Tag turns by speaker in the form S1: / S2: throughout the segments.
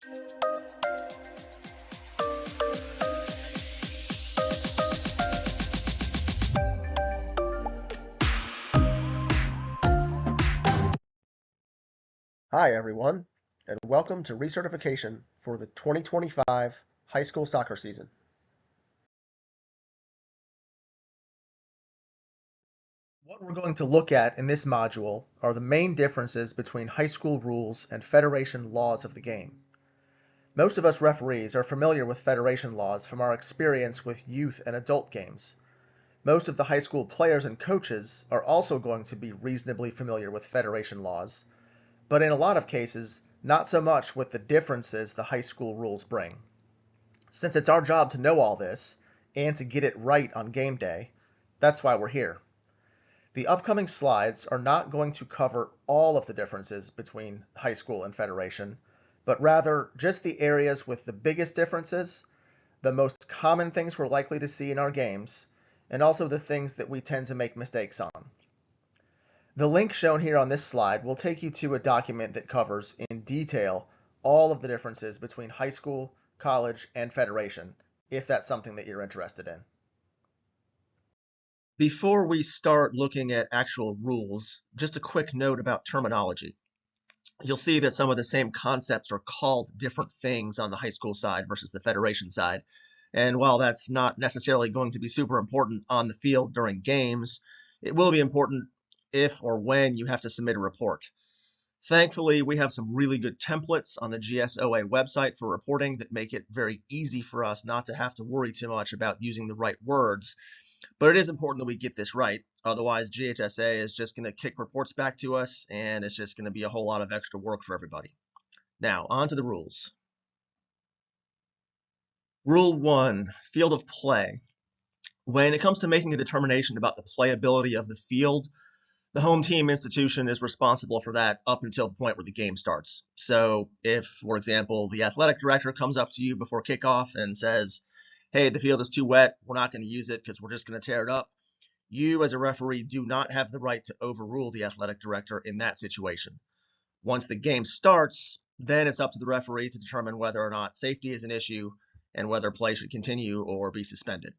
S1: Hi everyone, and welcome to recertification for the 2025 high school soccer season. What we're going to look at in this module are the main differences between high school rules and federation laws of the game. Most of us referees are familiar with federation laws from our experience with youth and adult games. Most of the high school players and coaches are also going to be reasonably familiar with federation laws, but in a lot of cases, not so much with the differences the high school rules bring. Since it's our job to know all this, and to get it right on game day, that's why we're here. The upcoming slides are not going to cover all of the differences between high school and federation, but rather just the areas with the biggest differences, the most common things we're likely to see in our games, and also the things that we tend to make mistakes on. The link shown here on this slide will take you to a document that covers in detail all of the differences between high school, college, and federation, if that's something that you're interested in. Before we start looking at actual rules, just a quick note about terminology. You'll see that some of the same concepts are called different things on the high school side versus the federation side. And while that's not necessarily going to be super important on the field during games, it will be important if or when you have to submit a report. Thankfully, we have some really good templates on the GSOA website for reporting that make it very easy for us not to have to worry too much about using the right words. But it is important that we get this right. Otherwise, GHSA is just going to kick reports back to us, and it's just going to be a whole lot of extra work for everybody. Now, on to the rules. Rule 1, field of play. When it comes to making a determination about the playability of the field, the home team institution is responsible for that up until the point where the game starts. So if, for example, the athletic director comes up to you before kickoff and says, hey, the field is too wet, we're not going to use it because we're just going to tear it up, you as a referee do not have the right to overrule the athletic director in that situation. Once the game starts, then it's up to the referee to determine whether or not safety is an issue and whether play should continue or be suspended.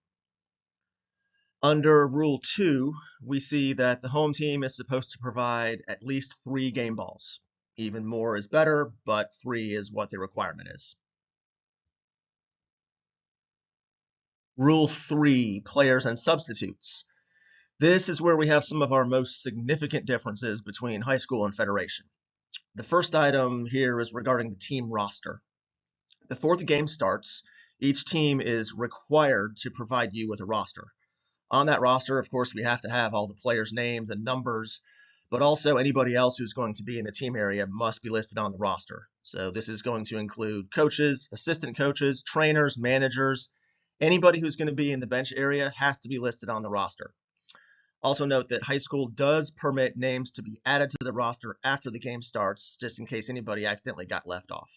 S1: Under Rule 2, we see that the home team is supposed to provide at least 3 game balls. Even more is better, but 3 is what the requirement is. Rule 3, players and substitutes. This is where we have some of our most significant differences between high school and federation. The first item here is regarding the team roster. Before the game starts, each team is required to provide you with a roster. On that roster, of course, we have to have all the players' names and numbers, but also anybody else who's going to be in the team area must be listed on the roster. So this is going to include coaches, assistant coaches, trainers, managers. Anybody who's going to be in the bench area has to be listed on the roster. Also note that high school does permit names to be added to the roster after the game starts, just in case anybody accidentally got left off.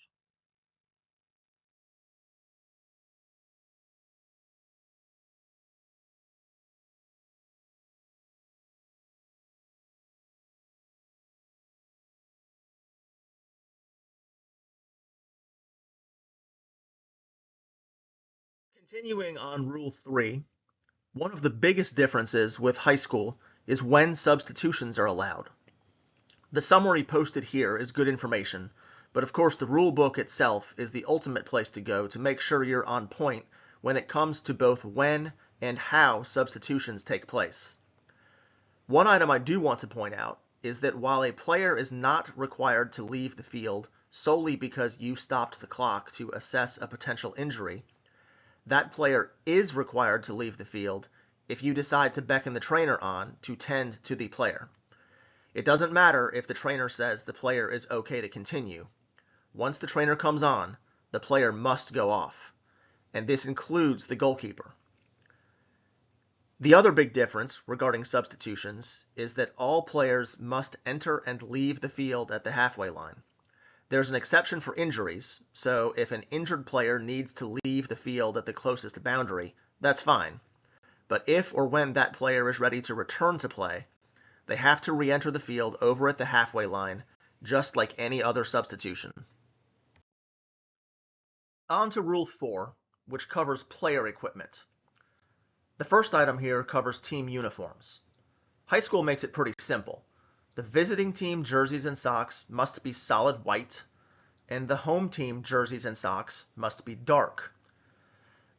S1: Continuing on Rule 3, one of the biggest differences with high school is when substitutions are allowed. The summary posted here is good information, but of course the rule book itself is the ultimate place to go to make sure you're on point when it comes to both when and how substitutions take place. One item I do want to point out is that while a player is not required to leave the field solely because you stopped the clock to assess a potential injury, that player is required to leave the field if you decide to beckon the trainer on to tend to the player. It doesn't matter if the trainer says the player is okay to continue. Once the trainer comes on, the player must go off, and this includes the goalkeeper. The other big difference regarding substitutions is that all players must enter and leave the field at the halfway line. There's an exception for injuries, so if an injured player needs to leave the field at the closest boundary, that's fine. But if or when that player is ready to return to play, they have to re-enter the field over at the halfway line, just like any other substitution. On to Rule 4, which covers player equipment. The first item here covers team uniforms. High school makes it pretty simple. The visiting team jerseys and socks must be solid white, and the home team jerseys and socks must be dark.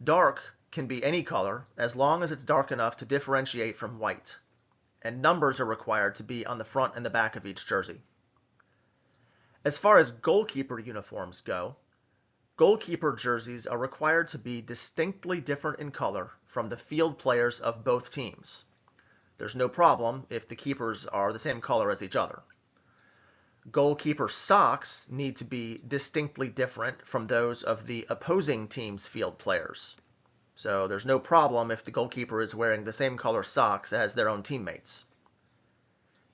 S1: Dark can be any color as long as it's dark enough to differentiate from white, and numbers are required to be on the front and the back of each jersey. As far as goalkeeper uniforms go, goalkeeper jerseys are required to be distinctly different in color from the field players of both teams. There's no problem if the keepers are the same color as each other. Goalkeeper socks need to be distinctly different from those of the opposing team's field players. So there's no problem if the goalkeeper is wearing the same color socks as their own teammates.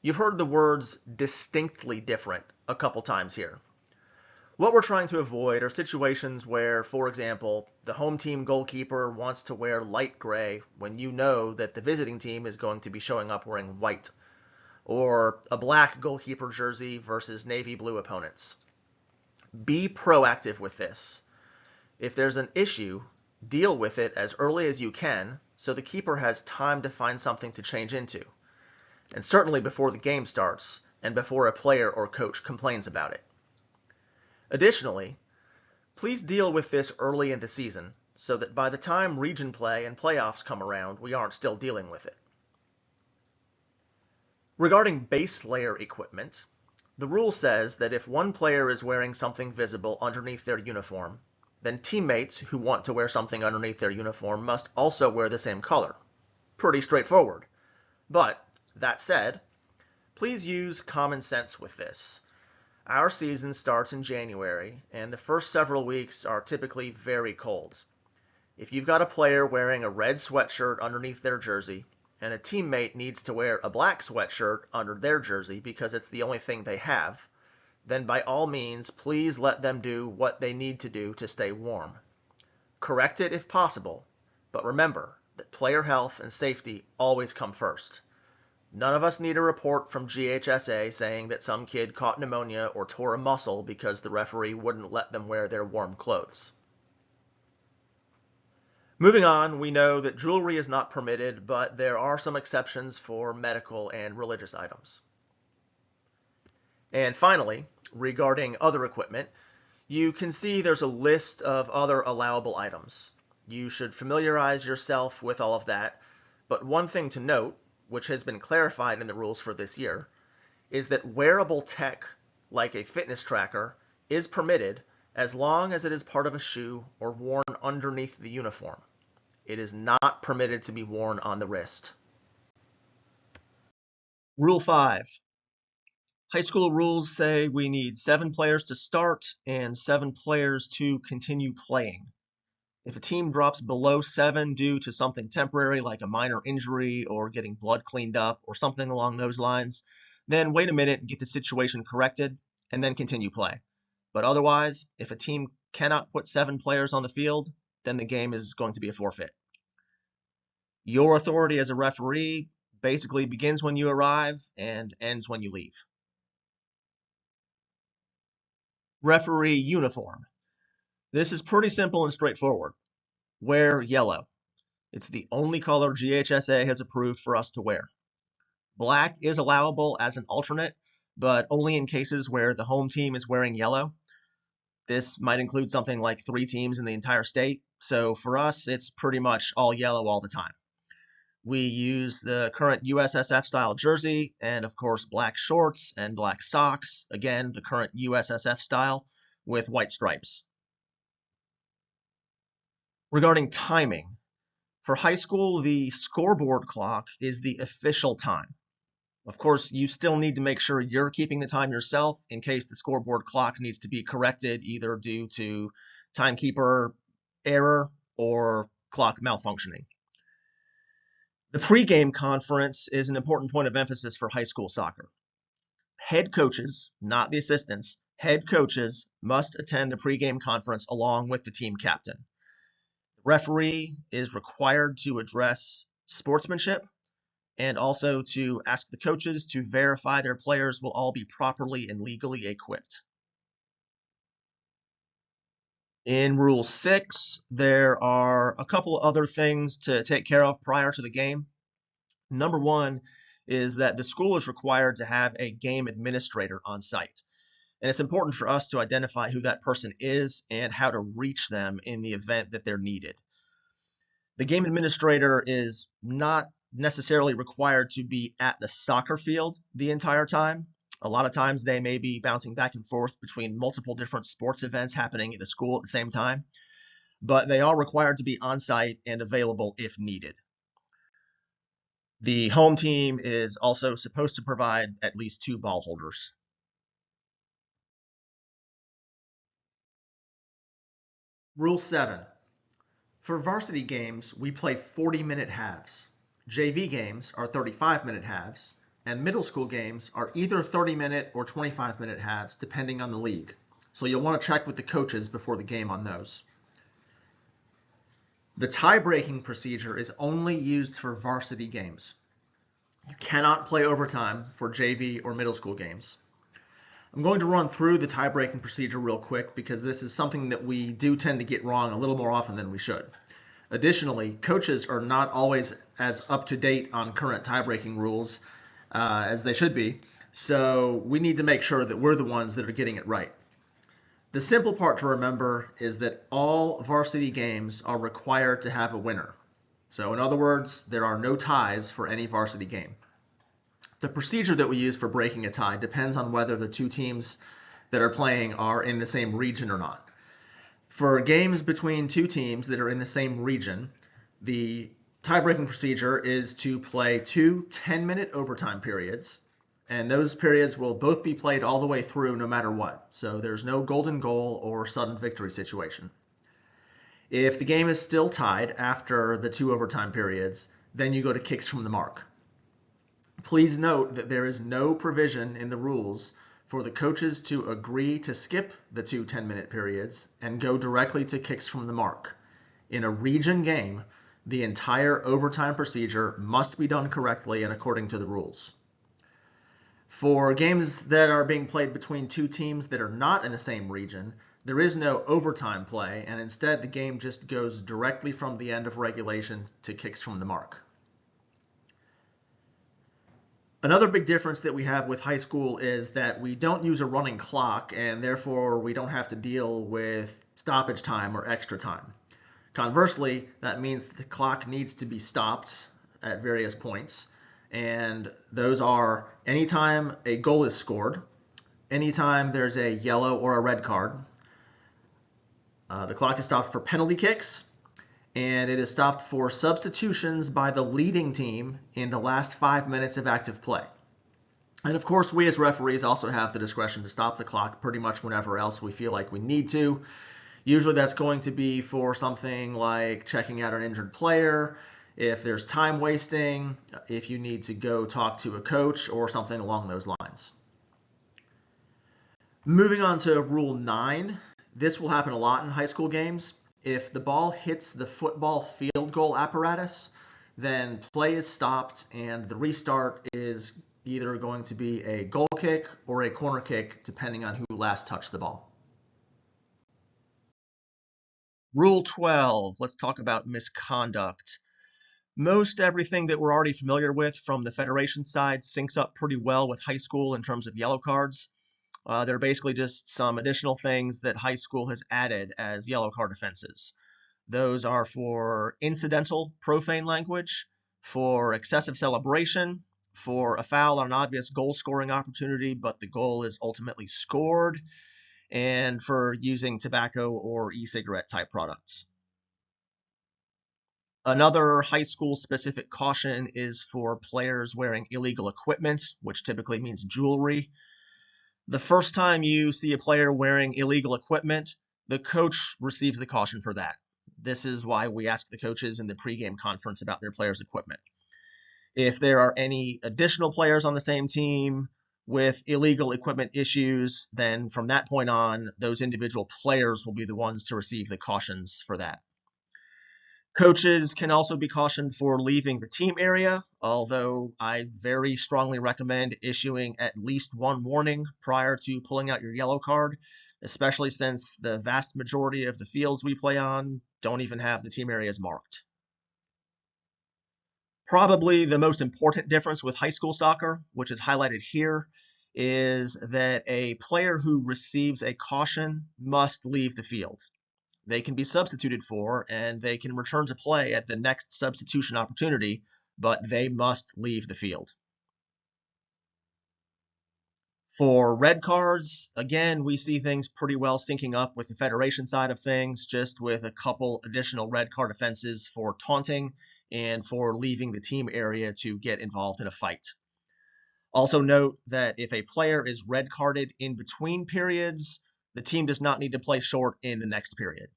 S1: You've heard the words distinctly different a couple times here. What we're trying to avoid are situations where, for example, the home team goalkeeper wants to wear light gray when you know that the visiting team is going to be showing up wearing white, or a black goalkeeper jersey versus navy blue opponents. Be proactive with this. If there's an issue, deal with it as early as you can so the keeper has time to find something to change into, and certainly before the game starts and before a player or coach complains about it. Additionally, please deal with this early in the season so that by the time region play and playoffs come around, we aren't still dealing with it. Regarding base layer equipment, the rule says that if one player is wearing something visible underneath their uniform, then teammates who want to wear something underneath their uniform must also wear the same color. Pretty straightforward. But, that said, please use common sense with this. Our season starts in January, and the first several weeks are typically very cold. If you've got a player wearing a red sweatshirt underneath their jersey, and a teammate needs to wear a black sweatshirt under their jersey because it's the only thing they have, then by all means, please let them do what they need to do to stay warm. Correct it if possible, but remember that player health and safety always come first. None of us need a report from GHSA saying that some kid caught pneumonia or tore a muscle because the referee wouldn't let them wear their warm clothes. Moving on, we know that jewelry is not permitted, but there are some exceptions for medical and religious items. And finally, regarding other equipment, you can see there's a list of other allowable items. You should familiarize yourself with all of that, but one thing to note, which has been clarified in the rules for this year, is that wearable tech, like a fitness tracker, is permitted as long as it is part of a shoe or worn underneath the uniform. It is not permitted to be worn on the wrist. Rule 5. High school rules say we need 7 players to start and 7 players to continue playing. If a team drops below 7 due to something temporary like a minor injury or getting blood cleaned up or something along those lines, then wait a minute and get the situation corrected and then continue play. But otherwise, if a team cannot put 7 players on the field, then the game is going to be a forfeit. Your authority as a referee basically begins when you arrive and ends when you leave. Referee uniform. This is pretty simple and straightforward. Wear yellow. It's the only color GHSA has approved for us to wear. Black is allowable as an alternate, but only in cases where the home team is wearing yellow. This might include something like 3 teams in the entire state, so for us, it's pretty much all yellow all the time. We use the current USSF style jersey and of course black shorts and black socks, again the current USSF style, with white stripes. Regarding timing, for high school the scoreboard clock is the official time. Of course, you still need to make sure you're keeping the time yourself in case the scoreboard clock needs to be corrected either due to timekeeper error or clock malfunctioning. The pregame conference is an important point of emphasis for high school soccer. Head coaches, not the assistants, head coaches must attend the pregame conference along with the team captain. The referee is required to address sportsmanship and also to ask the coaches to verify their players will all be properly and legally equipped. In Rule 6, there are a couple other things to take care of prior to the game. Number one is that the school is required to have a game administrator on site. And it's important for us to identify who that person is and how to reach them in the event that they're needed. The game administrator is not necessarily required to be at the soccer field the entire time. A lot of times they may be bouncing back and forth between multiple different sports events happening at the school at the same time, but they are required to be on site and available if needed. The home team is also supposed to provide at least 2 ball holders. Rule 7. For varsity games, we play 40-minute halves. JV games are 35-minute halves, and middle school games are either 30-minute or 25-minute halves, depending on the league. So you'll want to check with the coaches before the game on those. The tie-breaking procedure is only used for varsity games. You cannot play overtime for JV or middle school games. I'm going to run through the tie-breaking procedure real quick because this is something that we do tend to get wrong a little more often than we should. Additionally, coaches are not always as up-to-date on current tie-breaking rules as they should be, so we need to make sure that we're the ones that are getting it right. The simple part to remember is that all varsity games are required to have a winner. So in other words, there are no ties for any varsity game. The procedure that we use for breaking a tie depends on whether the 2 teams that are playing are in the same region or not. For games between 2 teams that are in the same region, the tie-breaking procedure is to play 2 10-minute overtime periods, and those periods will both be played all the way through no matter what. So there's no golden goal or sudden victory situation. If the game is still tied after the 2 overtime periods, then you go to kicks from the mark. Please note that there is no provision in the rules for the coaches to agree to skip the 2 10-minute periods and go directly to kicks from the mark. In a region game, the entire overtime procedure must be done correctly and according to the rules. For games that are being played between 2 teams that are not in the same region, there is no overtime play, and instead the game just goes directly from the end of regulation to kicks from the mark. Another big difference that we have with high school is that we don't use a running clock, and therefore we don't have to deal with stoppage time or extra time. Conversely, that means that the clock needs to be stopped at various points, and those are anytime a goal is scored, anytime there's a yellow or a red card. The clock is stopped for penalty kicks, and it is stopped for substitutions by the leading team in the last 5 minutes of active play. And of course, we as referees also have the discretion to stop the clock pretty much whenever else we feel like we need to. Usually that's going to be for something like checking out an injured player, if there's time wasting, if you need to go talk to a coach, or something along those lines. Moving on to Rule 9, this will happen a lot in high school games. If the ball hits the football field goal apparatus, then play is stopped and the restart is either going to be a goal kick or a corner kick, depending on who last touched the ball. Rule 12, let's talk about misconduct. Most everything that we're already familiar with from the Federation side syncs up pretty well with high school in terms of yellow cards. They're basically just some additional things that high school has added as yellow card offenses. Those are for incidental profane language, for excessive celebration, for a foul on an obvious goal scoring opportunity, but the goal is ultimately scored, and for using tobacco or e-cigarette type products. Another high school specific caution is for players wearing illegal equipment, which typically means jewelry. The first time you see a player wearing illegal equipment, the coach receives the caution for that. This is why we ask the coaches in the pregame conference about their players' equipment. If there are any additional players on the same team with illegal equipment issues, then from that point on, those individual players will be the ones to receive the cautions for that. Coaches can also be cautioned for leaving the team area, although I very strongly recommend issuing at least one warning prior to pulling out your yellow card especially since the vast majority of the fields we play on don't even have the team areas marked. Probably the most important difference with high school soccer, which is highlighted here, is that a player who receives a caution must leave the field. They can be substituted for and they can return to play at the next substitution opportunity, but they must leave the field. For red cards, again, we see things pretty well syncing up with the Federation side of things, just with a couple additional red card offenses for taunting and for leaving the team area to get involved in a fight. Also note that if a player is red carded in between periods, the team does not need to play short in the next period.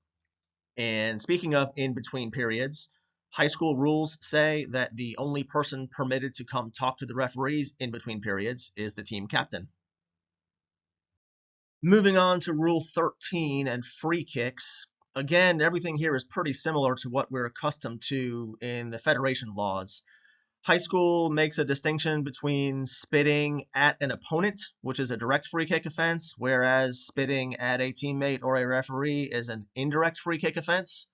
S1: And speaking of in between periods, high school rules say that the only person permitted to come talk to the referees in between periods is the team captain. Moving on to Rule 13 and free kicks. Again, everything here is pretty similar to what we're accustomed to in the Federation laws. High school makes a distinction between spitting at an opponent, which is a direct free kick offense, whereas spitting at a teammate or a referee is an indirect free kick offense.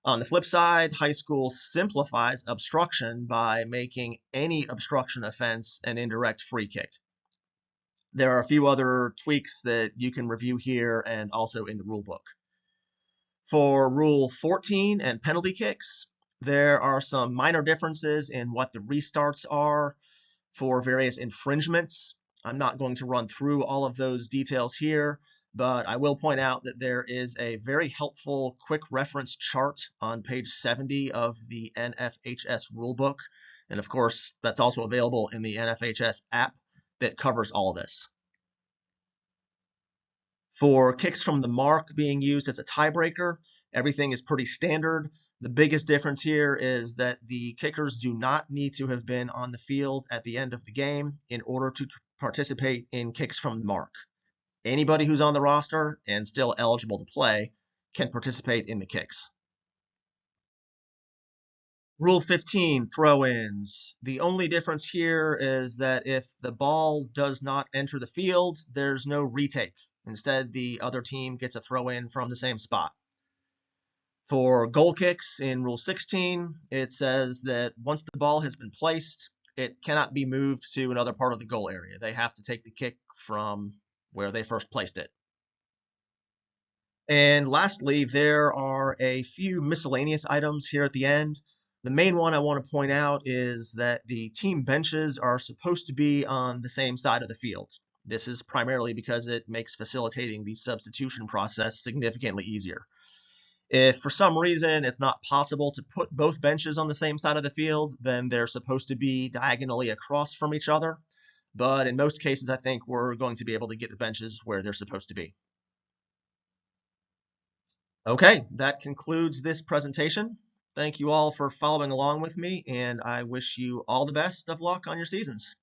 S1: On the flip side, high school simplifies obstruction by making any obstruction offense an indirect free kick. There are a few other tweaks that you can review here and also in the rule book. For Rule 14 and penalty kicks, there are some minor differences in what the restarts are for various infringements. I'm not going to run through all of those details here, but I will point out that there is a very helpful quick reference chart on page 70 of the NFHS rulebook. And of course, that's also available in the NFHS app that covers all of this. For kicks from the mark being used as a tiebreaker, everything is pretty standard. The biggest difference here is that the kickers do not need to have been on the field at the end of the game in order to participate in kicks from the mark. Anybody who's on the roster and still eligible to play can participate in the kicks. Rule 15, throw-ins. The only difference here is that if the ball does not enter the field, there's no retake. Instead, the other team gets a throw-in from the same spot. For goal kicks in Rule 16, it says that once the ball has been placed, it cannot be moved to another part of the goal area. They have to take the kick from where they first placed it. And lastly, there are a few miscellaneous items here at the end. The main one I want to point out is that the team benches are supposed to be on the same side of the field. This is primarily because it makes facilitating the substitution process significantly easier. If for some reason it's not possible to put both benches on the same side of the field, then they're supposed to be diagonally across from each other. But in most cases, I think we're going to be able to get the benches where they're supposed to be. Okay, that concludes this presentation. Thank you all for following along with me, and I wish you all the best of luck on your seasons.